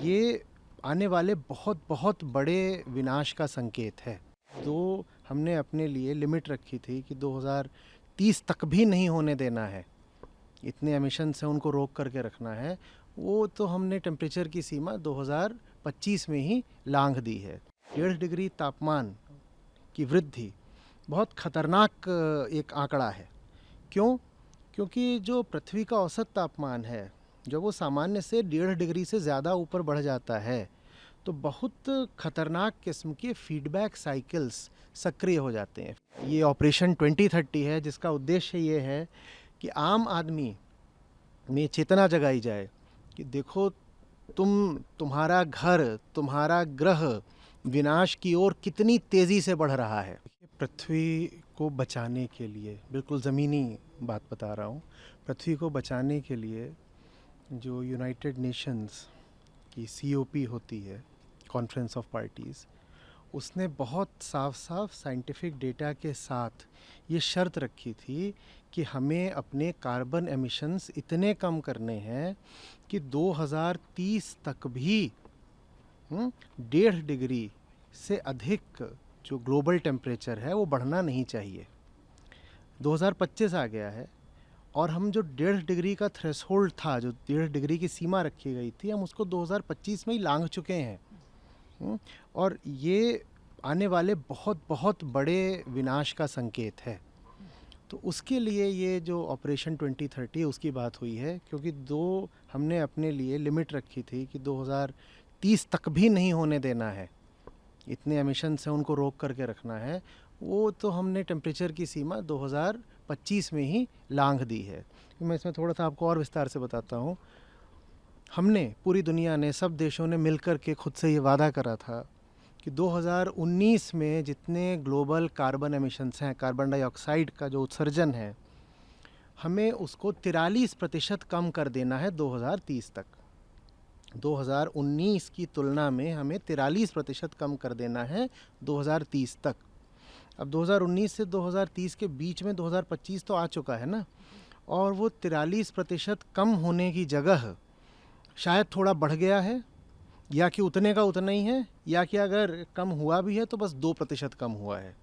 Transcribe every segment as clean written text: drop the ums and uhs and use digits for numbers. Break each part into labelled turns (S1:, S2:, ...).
S1: ये आने वाले बहुत बहुत बड़े विनाश का संकेत है। जो हमने अपने लिए लिमिट रखी थी कि 2030 तक भी नहीं होने देना है, इतने एमिशन से उनको रोक करके रखना है, वो तो हमने टेम्परेचर की सीमा 2025 में ही लांघ दी है। 1.5 डिग्री तापमान की वृद्धि बहुत खतरनाक एक आंकड़ा है। क्यों? क्योंकि जो पृथ्वी का औसत तापमान है, जब वो सामान्य से 1.5 डिग्री से ज़्यादा ऊपर बढ़ जाता है तो बहुत खतरनाक किस्म के फीडबैक साइकिल्स सक्रिय हो जाते हैं। ये ऑपरेशन 2030 है, जिसका उद्देश्य ये है कि आम आदमी में चेतना जगाई जाए कि देखो, तुम्हारा घर, तुम्हारा ग्रह विनाश की ओर कितनी तेज़ी से बढ़ रहा है। पृथ्वी को बचाने के लिए, बिल्कुल ज़मीनी बात बता रहा हूँ, पृथ्वी को बचाने के लिए जो यूनाइटेड नेशंस की COP होती है, कॉन्फ्रेंस ऑफ पार्टीज़, उसने बहुत साफ साफ साइंटिफिक डेटा के साथ ये शर्त रखी थी कि हमें अपने कार्बन एमिशंस इतने कम करने हैं कि 2030 तक भी 1.5 डिग्री से अधिक जो ग्लोबल टेम्परेचर है वो बढ़ना नहीं चाहिए। 2025 आ गया है और हम जो 1.5 डिग्री का थ्रेशोल्ड था, जो 1.5 डिग्री की सीमा रखी गई थी, हम उसको 2025 में ही लांघ चुके हैं। और ये आने वाले बहुत बहुत बड़े विनाश का संकेत है। तो उसके लिए ये जो ऑपरेशन 2030 उसकी बात हुई है, क्योंकि हमने अपने लिए लिमिट रखी थी कि 2030 तक भी नहीं होने देना है, इतने एमिशन से उनको रोक करके रखना है, वो तो हमने टेम्परेचर की सीमा 2025 में ही लांघ दी है। मैं इसमें थोड़ा सा आपको और विस्तार से बताता हूँ। हमने, पूरी दुनिया ने, सब देशों ने मिलकर के खुद से ये वादा करा था कि 2019 में जितने ग्लोबल कार्बन एमिशंस हैं, कार्बन डाइऑक्साइड का जो उत्सर्जन है, हमें उसको 43% कम कर देना है 2030 तक। 2019 की तुलना में हमें 43% कम कर देना है 2030 तक। अब 2019 से 2030 के बीच में 2025 तो आ चुका है ना, और वो 43% कम होने की जगह शायद थोड़ा बढ़ गया है, या कि उतने का उतना ही है, या कि अगर कम हुआ भी है तो बस 2% कम हुआ है।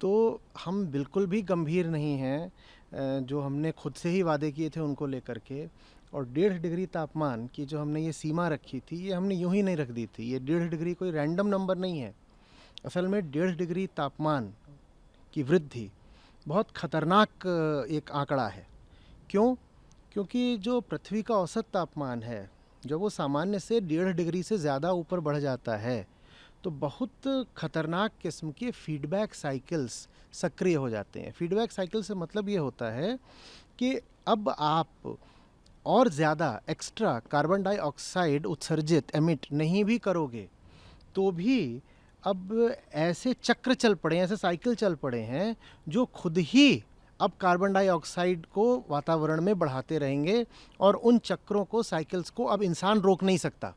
S1: तो हम बिल्कुल भी गंभीर नहीं हैं जो हमने खुद से ही वादे किए थे उनको लेकर के। और 1.5 डिग्री तापमान की जो हमने ये सीमा रखी थी, ये हमने यूं ही नहीं रख दी थी। ये 1.5 डिग्री कोई रैंडम नंबर नहीं है। असल में 1.5 डिग्री तापमान की वृद्धि बहुत खतरनाक एक आंकड़ा है। क्यों? क्योंकि जो पृथ्वी का औसत तापमान है, जब वो सामान्य से 1.5 डिग्री से ज़्यादा ऊपर बढ़ जाता है तो बहुत खतरनाक किस्म के फीडबैक साइकिल्स सक्रिय हो जाते हैं। फीडबैक साइकिल से मतलब ये होता है कि अब आप और ज़्यादा एक्स्ट्रा कार्बन डाइऑक्साइड उत्सर्जित एमिट नहीं भी करोगे तो भी अब ऐसे चक्र चल पड़े हैं, ऐसे साइकिल चल पड़े हैं जो खुद ही अब कार्बन डाइऑक्साइड को वातावरण में बढ़ाते रहेंगे, और उन चक्रों को, साइकिल्स को अब इंसान रोक नहीं सकता।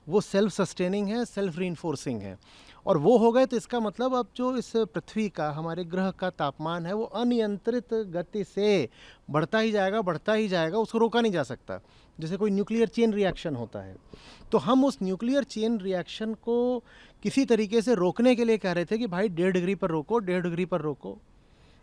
S1: वो सेल्फ सस्टेनिंग है, सेल्फ रीइंफोर्सिंग है। और वो हो गए तो इसका मतलब अब जो इस पृथ्वी का, हमारे ग्रह का तापमान है, वो अनियंत्रित गति से बढ़ता ही जाएगा, बढ़ता ही जाएगा, उसको रोका नहीं जा सकता। जैसे कोई न्यूक्लियर चेन रिएक्शन होता है, तो हम उस न्यूक्लियर चेन रिएक्शन को किसी तरीके से रोकने के लिए कह रहे थे कि भाई 1.5 डिग्री पर रोको, 1.5 डिग्री पर रोको,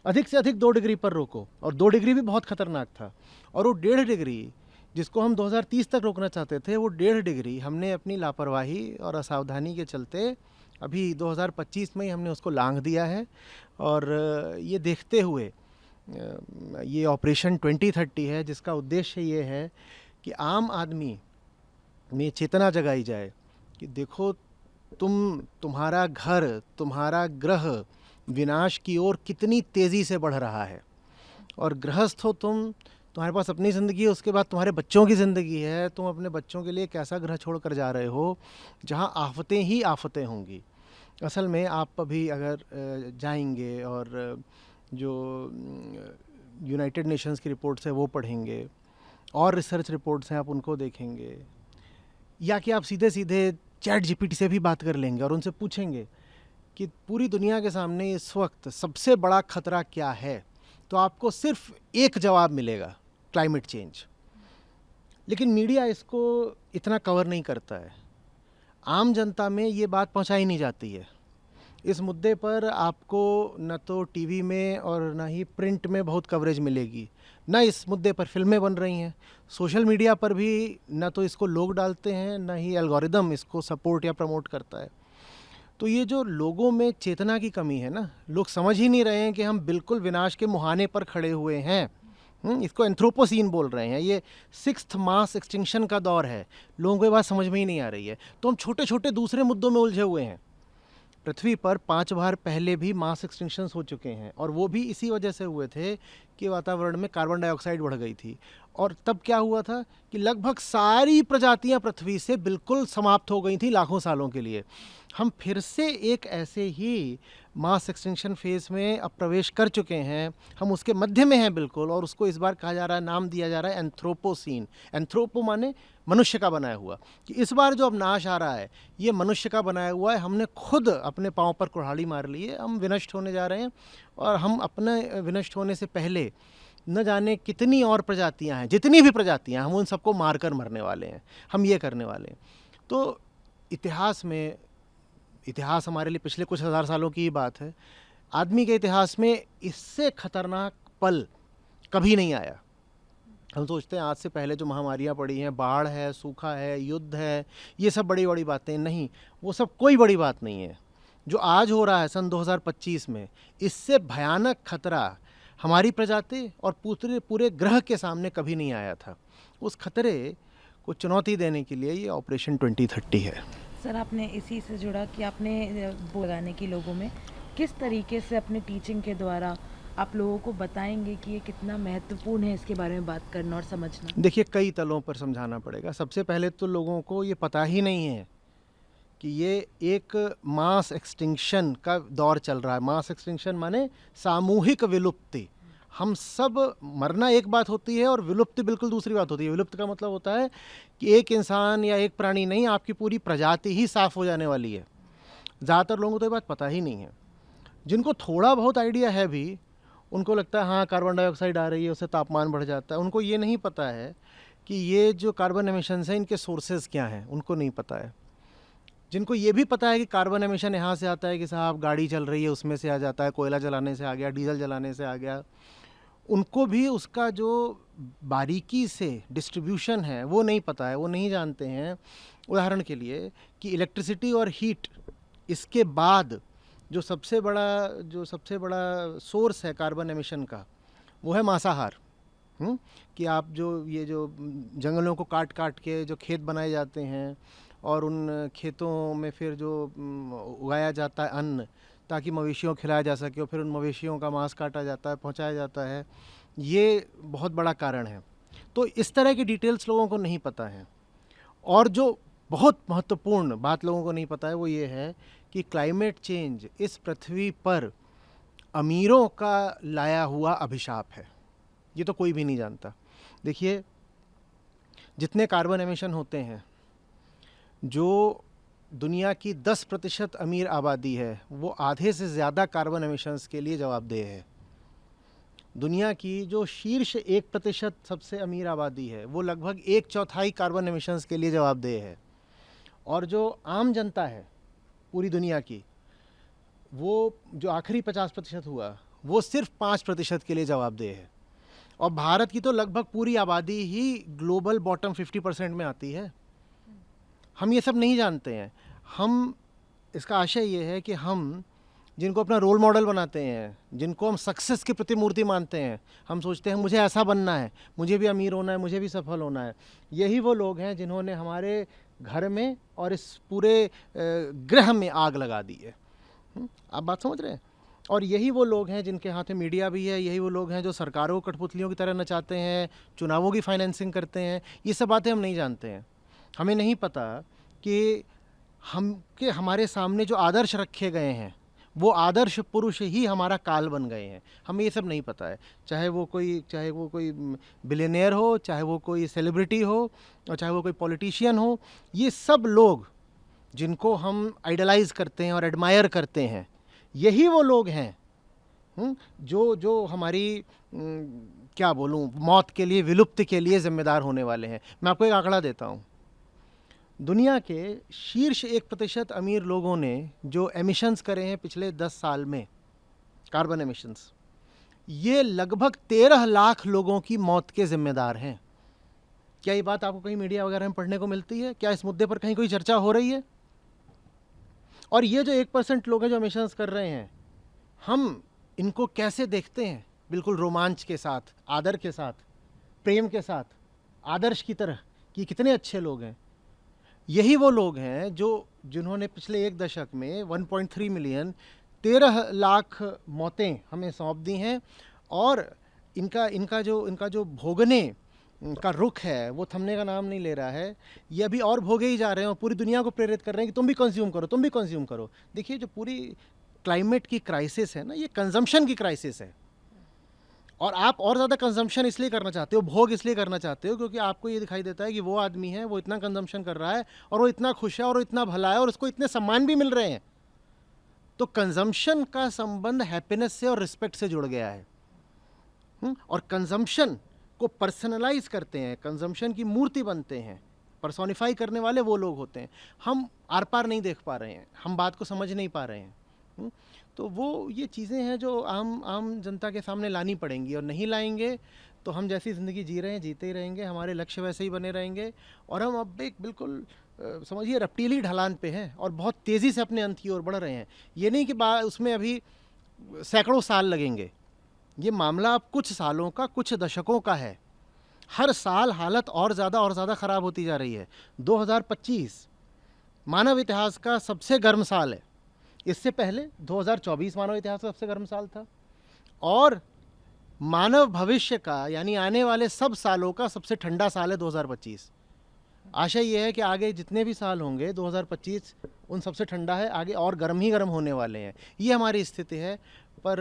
S1: अधिक से अधिक 2 डिग्री पर रोको। और 2 डिग्री भी बहुत खतरनाक था। और वो 1.5 डिग्री जिसको हम 2030 तक रोकना चाहते थे, वो 1.5 डिग्री हमने अपनी लापरवाही और असावधानी के चलते अभी 2025 में ही हमने उसको लांघ दिया है। और ये देखते हुए ये ऑपरेशन 2030 है, जिसका उद्देश्य ये है कि आम आदमी में चेतना जगाई जाए कि देखो, तुम्हारा घर, तुम्हारा ग्रह विनाश की ओर कितनी तेज़ी से बढ़ रहा है। और गृहस्थ हो तुम्हारे पास अपनी ज़िंदगी है, उसके बाद तुम्हारे बच्चों की ज़िंदगी है। तुम अपने बच्चों के लिए एक ऐसा ग्रह छोड़ कर जा रहे हो जहाँ आफतें ही आफतें होंगी। असल में आप अभी अगर जाएंगे और जो यूनाइटेड नेशंस की रिपोर्ट्स है वो पढ़ेंगे, और रिसर्च रिपोर्ट्स हैं आप उनको देखेंगे, या कि आप सीधे सीधे ChatGPT से भी बात कर लेंगे और उनसे पूछेंगे कि पूरी दुनिया के सामने इस वक्त सबसे बड़ा खतरा क्या है, तो आपको सिर्फ एक जवाब मिलेगा, क्लाइमेट चेंज। लेकिन मीडिया इसको इतना कवर नहीं करता है। आम जनता में ये बात पहुंचाई नहीं जाती है। इस मुद्दे पर आपको न तो टीवी में और न ही प्रिंट में बहुत कवरेज मिलेगी, न इस मुद्दे पर फिल्में बन रही हैं। सोशल मीडिया पर भी न तो इसको लोग डालते हैं, न ही एल्गोरिदम इसको सपोर्ट या प्रमोट करता है। तो ये जो लोगों में चेतना की कमी है ना, लोग समझ ही नहीं रहे हैं कि हम बिल्कुल विनाश के मुहाने पर खड़े हुए हैं। इसको एंथ्रोपोसीन बोल रहे हैं। ये 6th मास एक्सटिंक्शन का दौर है। लोगों को ये बात समझ में ही नहीं आ रही है। तो हम छोटे छोटे दूसरे मुद्दों में उलझे हुए हैं। पृथ्वी पर 5 बार पहले भी मास एक्सटिंक्शंस हो चुके हैं, और वो भी इसी वजह से हुए थे कि वातावरण में कार्बन डाइऑक्साइड बढ़ गई थी। और तब क्या हुआ था कि लगभग सारी प्रजातियां पृथ्वी से बिल्कुल समाप्त हो गई थी लाखों सालों के लिए। हम फिर से एक ऐसे ही मास एक्सटिंक्शन फेज में अब प्रवेश कर चुके हैं। हम उसके मध्य में हैं बिल्कुल, और उसको इस बार कहा जा रहा है, नाम दिया जा रहा है एंथ्रोपोसीन। एंथ्रोपो माने मनुष्य का बनाया हुआ, कि इस बार जो अब नाश आ रहा है ये मनुष्य का बनाया हुआ है। हमने खुद अपने पाँव पर कुल्हाड़ी मार ली है। हम विनष्ट होने जा रहे हैं, और हम अपने विनष्ट होने से पहले न जाने कितनी और प्रजातियां हैं, जितनी भी प्रजातियां, हम उन सबको मारकर मरने वाले हैं। हम ये करने वाले हैं। तो इतिहास हमारे लिए पिछले कुछ हज़ार सालों की ही बात है। आदमी के इतिहास में इससे खतरनाक पल कभी नहीं आया। हम सोचते हैं आज से पहले जो महामारियां पड़ी हैं, बाढ़ है, सूखा है, युद्ध है, ये सब बड़ी बड़ी बातें नहीं, वो सब कोई बड़ी बात नहीं है। जो आज हो रहा है सन 2025 में, इससे भयानक खतरा हमारी प्रजाति और पूरे ग्रह के सामने कभी नहीं आया था। उस खतरे को चुनौती देने के लिए ये ऑपरेशन 2030 है।
S2: सर, आपने इसी से जुड़ा कि आपने वो लगाने की लोगों में किस तरीके से अपने टीचिंग के द्वारा आप लोगों को बताएंगे कि ये कितना महत्वपूर्ण है इसके बारे में बात करना और समझना?
S1: देखिए, कई तलों पर समझाना पड़ेगा। सबसे पहले तो लोगों को ये पता ही नहीं है कि ये एक मास एक्सटिंक्शन का दौर चल रहा है। मास एक्सटिंक्शन माने सामूहिक विलुप्ति। हम सब मरना एक बात होती है और विलुप्ति बिल्कुल दूसरी बात होती है। विलुप्त का मतलब होता है कि एक इंसान या एक प्राणी नहीं, आपकी पूरी प्रजाति ही साफ हो जाने वाली है। ज़्यादातर लोगों को तो ये बात पता ही नहीं है। जिनको थोड़ा बहुत आइडिया है भी, उनको लगता है हाँ कार्बन डाइऑक्साइड आ रही है, उससे तापमान बढ़ जाता है। उनको ये नहीं पता है कि ये जो कार्बन एमिशंस हैं इनके सोर्सेज क्या हैं, उनको नहीं पता है। जिनको ये भी पता है कि कार्बन एमिशन यहाँ से आता है कि साहब गाड़ी चल रही है उसमें से आ जाता है, कोयला जलाने से आ गया, डीजल जलाने से आ गया, उनको भी उसका जो बारीकी से डिस्ट्रीब्यूशन है वो नहीं पता है, वो नहीं जानते हैं। उदाहरण के लिए कि इलेक्ट्रिसिटी और हीट, इसके बाद जो सबसे बड़ा सोर्स है कार्बन एमिशन का, वो है मांसाहार। कि आप ये जो जंगलों को काट काट के जो खेत बनाए जाते हैं, और उन खेतों में फिर जो उगाया जाता है अन्न, ताकि मवेशियों को खिलाया जा सके, और फिर उन मवेशियों का मांस काटा जाता है, पहुंचाया जाता है, ये बहुत बड़ा कारण है। तो इस तरह की डिटेल्स लोगों को नहीं पता है। और जो बहुत महत्वपूर्ण बात लोगों को नहीं पता है वो ये है कि क्लाइमेट चेंज इस पृथ्वी पर अमीरों का लाया हुआ अभिशाप है। ये तो कोई भी नहीं जानता। देखिए, जितने कार्बन एमिशन होते हैं, जो दुनिया की 10% अमीर आबादी है, वो आधे से ज़्यादा कार्बन एमिशंस के लिए जवाबदेह है। दुनिया की जो शीर्ष 1% सबसे अमीर आबादी है, वो लगभग 1/4 कार्बन एमिशंस के लिए जवाबदेह है। और जो आम जनता है पूरी दुनिया की, वो जो आखिरी 50% हुआ, वो सिर्फ 5% के लिए जवाबदेह है। और भारत की तो लगभग पूरी आबादी ही ग्लोबल बॉटम 50% में आती है। हम ये सब नहीं जानते हैं। हम इसका आशय ये है कि हम जिनको अपना रोल मॉडल बनाते हैं, जिनको हम सक्सेस की प्रतिमूर्ति मानते हैं, हम सोचते हैं मुझे ऐसा बनना है, मुझे भी अमीर होना है, मुझे भी सफल होना है, यही वो लोग हैं जिन्होंने हमारे घर में और इस पूरे ग्रह में आग लगा दी है। आप बात समझ रहे हैं? और यही वो लोग हैं जिनके हाथ में मीडिया भी है, यही वो लोग हैं जो सरकारों को कठपुतलियों की तरह नचाते हैं, चुनावों की फाइनेंसिंग करते हैं। ये सब बातें हम नहीं जानते हैं। हमें नहीं पता कि हमारे सामने जो आदर्श रखे गए हैं, वो आदर्श पुरुष ही हमारा काल बन गए हैं। हमें ये सब नहीं पता है। चाहे वो कोई बिलियनियर हो, चाहे वो कोई सेलिब्रिटी हो, और चाहे वो कोई पॉलिटिशियन हो, ये सब लोग जिनको हम आइडलाइज करते हैं और एडमायर करते हैं, यही वो लोग हैं जो हमारी क्या बोलूँ, मौत के लिए, विलुप्ति के लिए जिम्मेदार होने वाले हैं। मैं आपको एक आंकड़ा देता हूँ। दुनिया के शीर्ष 1% अमीर लोगों ने जो एमिशंस करे हैं पिछले 10 साल में, कार्बन एमिशंस, ये लगभग 13 लाख लोगों की मौत के जिम्मेदार हैं। क्या ये बात आपको कहीं मीडिया वगैरह में पढ़ने को मिलती है? क्या इस मुद्दे पर कहीं कोई चर्चा हो रही है? और ये जो 1% लोग हैं जो एमिशंस कर रहे हैं, हम इनको कैसे देखते हैं? बिल्कुल रोमांच के साथ, आदर के साथ, प्रेम के साथ, आदर्श की तरह कि कितने अच्छे लोग हैं। यही वो लोग हैं जिन्होंने पिछले एक दशक में 1.3 मिलियन 13 लाख मौतें हमें सौंप दी हैं, और इनका जो भोगने का रुख है वो थमने का नाम नहीं ले रहा है। ये अभी और भोगे ही जा रहे हैं और पूरी दुनिया को प्रेरित कर रहे हैं कि तुम भी कंज्यूम करो, तुम भी कंज्यूम करो। देखिए, जो पूरी क्लाइमेट की क्राइसिस है ना, ये कंजम्पशन की क्राइसिस है। और आप और ज़्यादा कंजम्पशन इसलिए करना चाहते हो, भोग इसलिए करना चाहते हो क्योंकि आपको ये दिखाई देता है कि वो आदमी है, वो इतना कंजम्पशन कर रहा है और वो इतना खुश है और वो इतना भला है और उसको इतने सम्मान भी मिल रहे हैं। तो कंजम्पशन का संबंध हैप्पीनेस से और रिस्पेक्ट से जुड़ गया है। और कंजम्पशन को पर्सनलाइज करते हैं, कंजम्पशन की मूर्ति बनते हैं, पर्सोनिफाई करने वाले वो लोग होते हैं। हम आर पार नहीं देख पा रहे हैं, हम बात को समझ नहीं पा रहे हैं। तो वो ये चीज़ें हैं जो आम जनता के सामने लानी पड़ेंगी, और नहीं लाएंगे तो हम जैसी ज़िंदगी जी रहे हैं जीते ही रहेंगे, हमारे लक्ष्य वैसे ही बने रहेंगे, और हम अब एक बिल्कुल समझिए रफ्तीली ढलान पे हैं और बहुत तेज़ी से अपने अंत की ओर बढ़ रहे हैं। ये नहीं कि उसमें अभी सैकड़ों साल लगेंगे, ये मामला अब कुछ सालों का, कुछ दशकों का है। हर साल हालत और ज़्यादा ख़राब होती जा रही है। 2025 मानव इतिहास का सबसे गर्म साल है। इससे पहले 2024 मानव इतिहास का सबसे गर्म साल था, और मानव भविष्य का यानी आने वाले सब सालों का सबसे ठंडा साल है 2025। आशा ये है कि आगे जितने भी साल होंगे 2025 उन सबसे ठंडा है, आगे और गर्म ही गर्म होने वाले हैं। ये हमारी स्थिति है, पर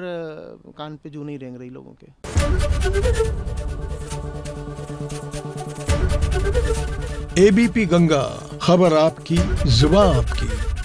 S1: कान पे जू नहीं रेंग रही लोगों के।
S3: एबीपी गंगा, खबर आपकी, जुबान आपकी।